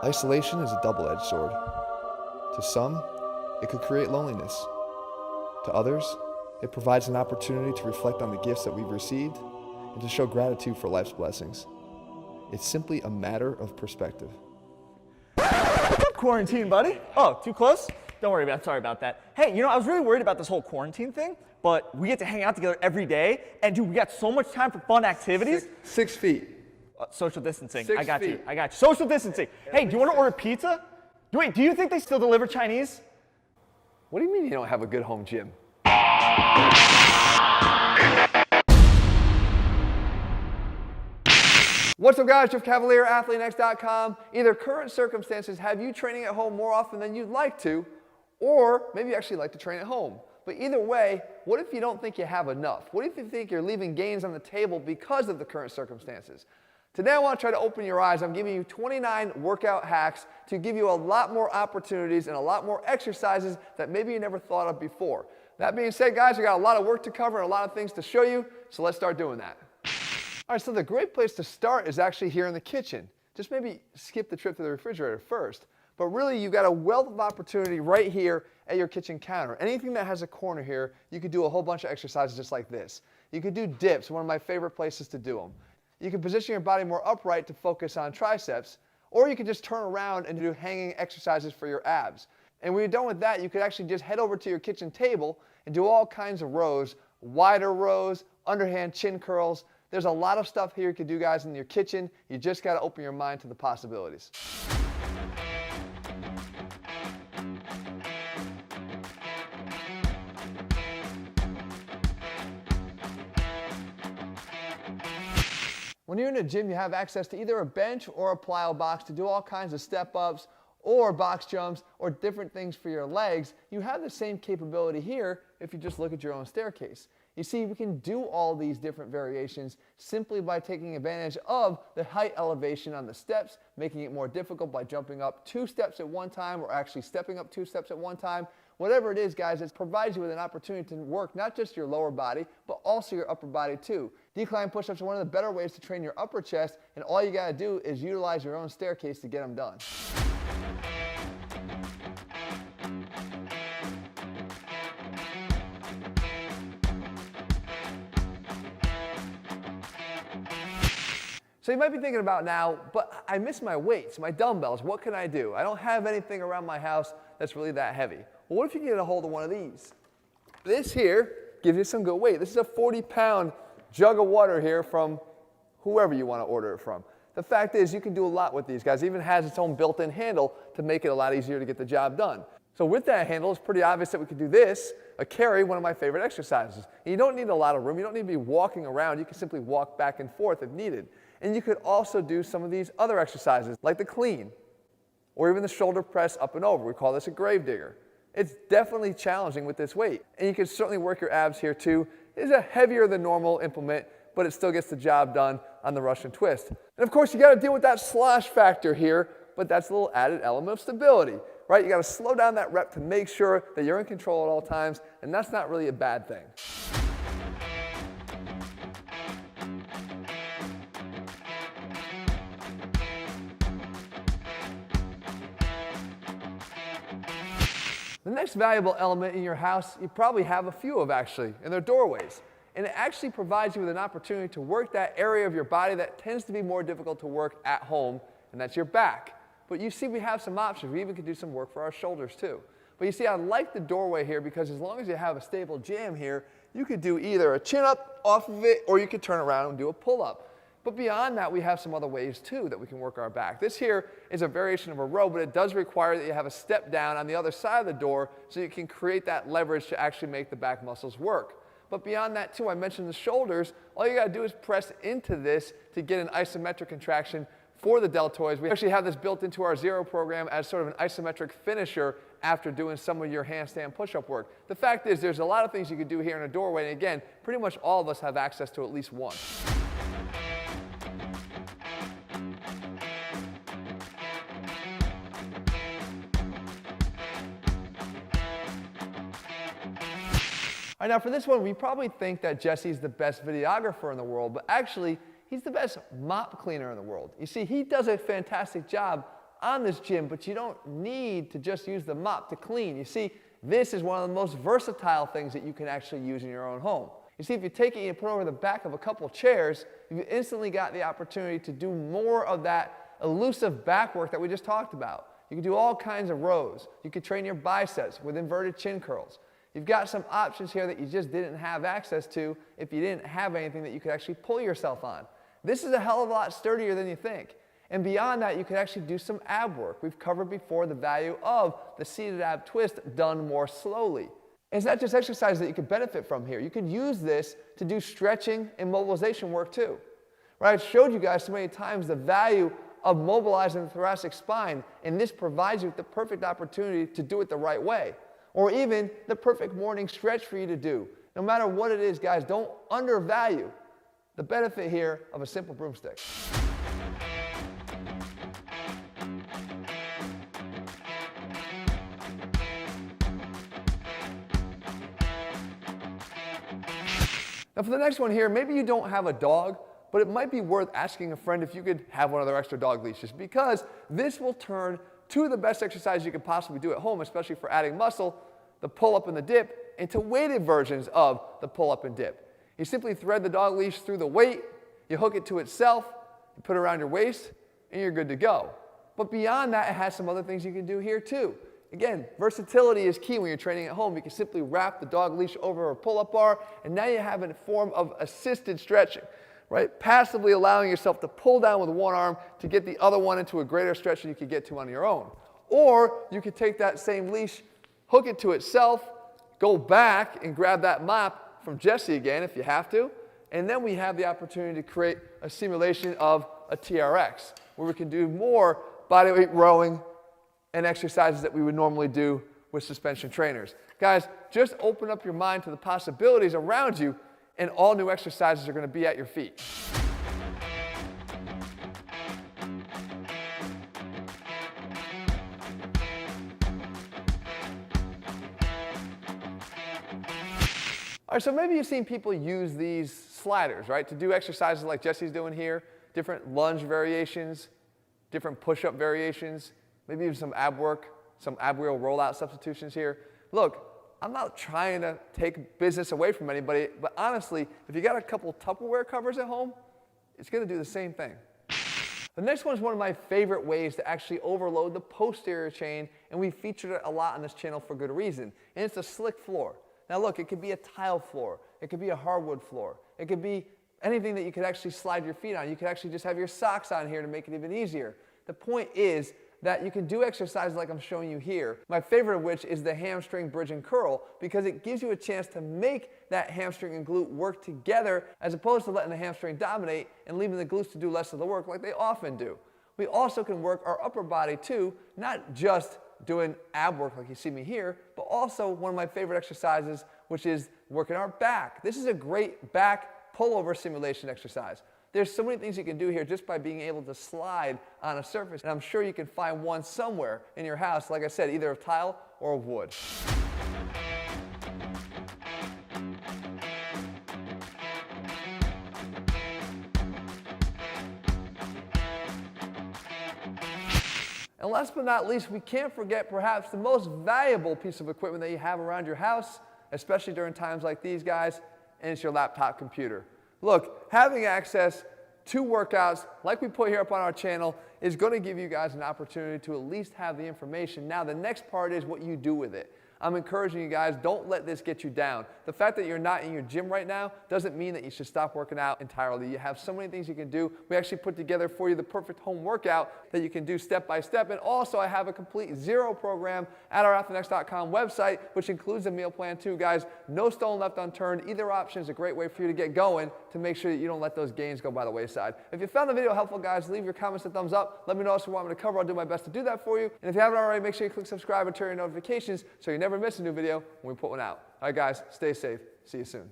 Isolation is a double-edged sword. To some, it could create loneliness. To others, it provides an opportunity to reflect on the gifts that we've received and to show gratitude for life's blessings. It's simply a matter of perspective. What's up, quarantine, buddy? Oh, too close? Don't worry about it. Sorry about that. Hey, I was really worried about this whole quarantine thing, but we get to hang out together every day, and dude, we got so much time for fun activities. 6 feet. Social distancing. 6 I got feet. you. I got you. Social distancing. Hey, do you want to order pizza? Wait, do you think they still deliver Chinese? What do you mean you don't have a good home gym? What's up, guys? Jeff Cavaliere, AthleteNext.com. Either current circumstances have you training at home more often than you'd like to, or maybe you actually like to train at home. But either way, what if you don't think you have enough? What if you think you're leaving gains on the table because of the current circumstances? Today I want to try to open your eyes. I'm giving you 29 workout hacks to give you a lot more opportunities and a lot more exercises that maybe you never thought of before. That being said, guys, we got a lot of work to cover and a lot of things to show you, so let's start doing that. All right, so the great place to start is actually here in the kitchen. Just maybe skip the trip to the refrigerator first. But really, you've got a wealth of opportunity right here at your kitchen counter. Anything that has a corner here, you could do a whole bunch of exercises just like this. You could do dips, one of my favorite places to do them. You can position your body more upright to focus on triceps, or you can just turn around and do hanging exercises for your abs. And when you're done with that, you could actually just head over to your kitchen table and do all kinds of rows, wider rows, underhand chin curls. There's a lot of stuff here you can do, guys, in your kitchen. You just got to open your mind to the possibilities. When you're in a gym, you have access to either a bench or a plyo box to do all kinds of step-ups or box jumps or different things for your legs. You have the same capability here if you just look at your own staircase. You see, we can do all these different variations simply by taking advantage of the height elevation on the steps, making it more difficult by jumping up 2 steps at one time or actually stepping up 2 steps at one time. Whatever it is, guys, it provides you with an opportunity to work not just your lower body, but also your upper body too. Decline push-ups are one of the better ways to train your upper chest, and all you gotta do is utilize your own staircase to get them done. So you might be thinking about now, but I miss my weights, my dumbbells, what can I do? I don't have anything around my house that's really that heavy. Well, what if you get a hold of one of these? This here gives you some good weight. This is a 40-pound jug of water here from whoever you want to order it from. The fact is, you can do a lot with these guys. It even has its own built-in handle to make it a lot easier to get the job done. So with that handle, it's pretty obvious that we could do this, a carry, one of my favorite exercises. And you don't need a lot of room. You don't need to be walking around. You can simply walk back and forth if needed. And you could also do some of these other exercises, like the clean, or even the shoulder press up and over. We call this a grave digger. It's definitely challenging with this weight. And you can certainly work your abs here too. It's a heavier than normal implement, but it still gets the job done on the Russian twist. And of course, you got to deal with that slosh factor here, but that's a little added element of stability, right? You got to slow down that rep to make sure that you're in control at all times, and that's not really a bad thing. The next valuable element in your house, you probably have a few of actually, and they're doorways. And it actually provides you with an opportunity to work that area of your body that tends to be more difficult to work at home, and that's your back. But you see, we have some options. We even could do some work for our shoulders too. But you see, I like the doorway here because as long as you have a stable jam here, you could do either a chin up off of it, or you could turn around and do a pull up. But beyond that, we have some other ways too that we can work our back. This here is a variation of a row, but it does require that you have a step down on the other side of the door so you can create that leverage to actually make the back muscles work. But beyond that too, I mentioned the shoulders. All you gotta do is press into this to get an isometric contraction for the deltoids. We actually have this built into our Zero program as sort of an isometric finisher after doing some of your handstand push-up work. The fact is, there's a lot of things you can do here in a doorway, and again, pretty much all of us have access to at least one. All right, now for this one, we probably think that Jesse's the best videographer in the world, but actually, he's the best mop cleaner in the world. You see, he does a fantastic job on this gym, but you don't need to just use the mop to clean. You see, this is one of the most versatile things that you can actually use in your own home. You see, if you take it and you put it over the back of a couple chairs, you've instantly got the opportunity to do more of that elusive back work that we just talked about. You can do all kinds of rows. You can train your biceps with inverted chin curls. You've got some options here that you just didn't have access to if you didn't have anything that you could actually pull yourself on. This is a hell of a lot sturdier than you think. And beyond that, you can actually do some ab work. We've covered before the value of the seated ab twist done more slowly. It's not just exercise that you could benefit from here. You could use this to do stretching and mobilization work too. Right? I've showed you guys so many times the value of mobilizing the thoracic spine, and this provides you with the perfect opportunity to do it the right way. Or even the perfect morning stretch for you to do. No matter what it is, guys, don't undervalue the benefit here of a simple broomstick. Now for the next one here, maybe you don't have a dog, but it might be worth asking a friend if you could have one of their extra dog leashes, because this will turn two of the best exercises you could possibly do at home, especially for adding muscle, the pull-up and the dip, into weighted versions of the pull-up and dip. You simply thread the dog leash through the weight, you hook it to itself, you put it around your waist, and you're good to go. But beyond that, it has some other things you can do here too. Again, versatility is key when you're training at home. You can simply wrap the dog leash over a pull-up bar, and now you have a form of assisted stretching, right? Passively allowing yourself to pull down with one arm to get the other one into a greater stretch than you could get to on your own. Or you could take that same leash, hook it to itself, go back and grab that mop from Jesse again if you have to, and then we have the opportunity to create a simulation of a TRX, where we can do more bodyweight rowing and exercises that we would normally do with suspension trainers. Guys, just open up your mind to the possibilities around you, and all new exercises are going to be at your feet. All right, so maybe you've seen people use these sliders, right, to do exercises like Jesse's doing here, different lunge variations, different push-up variations, maybe even some ab work, some ab wheel rollout substitutions here. Look, I'm not trying to take business away from anybody, but honestly, if you got a couple Tupperware covers at home, it's going to do the same thing. The next one is one of my favorite ways to actually overload the posterior chain, and we featured it a lot on this channel for good reason, and it's a slick floor. Now look, it could be a tile floor, it could be a hardwood floor, it could be anything that you could actually slide your feet on. You could actually just have your socks on here to make it even easier. The point is that you can do exercises like I'm showing you here, my favorite of which is the hamstring bridge and curl, because it gives you a chance to make that hamstring and glute work together as opposed to letting the hamstring dominate and leaving the glutes to do less of the work like they often do. We also can work our upper body too, not just doing ab work like you see me here, but also one of my favorite exercises, which is working our back. This is a great back pullover simulation exercise. There's so many things you can do here just by being able to slide on a surface, and I'm sure you can find one somewhere in your house, like I said, either of tile or of wood. And last but not least, we can't forget perhaps the most valuable piece of equipment that you have around your house, especially during times like these, guys, and it's your laptop computer. Look, having access to workouts like we put here up on our channel is going to give you guys an opportunity to at least have the information. Now, the next part is what you do with it. I'm encouraging you guys, don't let this get you down. The fact that you're not in your gym right now doesn't mean that you should stop working out entirely. You have so many things you can do. We actually put together for you the perfect home workout that you can do step by step. And also, I have a complete zero program at our athleanx.com website, which includes a meal plan too, guys. No stone left unturned. Either option is a great way for you to get going to make sure that you don't let those gains go by the wayside. If you found the video helpful, guys, leave your comments a thumbs up. Let me know what you want me to cover. I'll do my best to do that for you. And if you haven't already, make sure you click subscribe and turn your notifications so you never miss a new video when we put one out. All right, guys, stay safe. See you soon.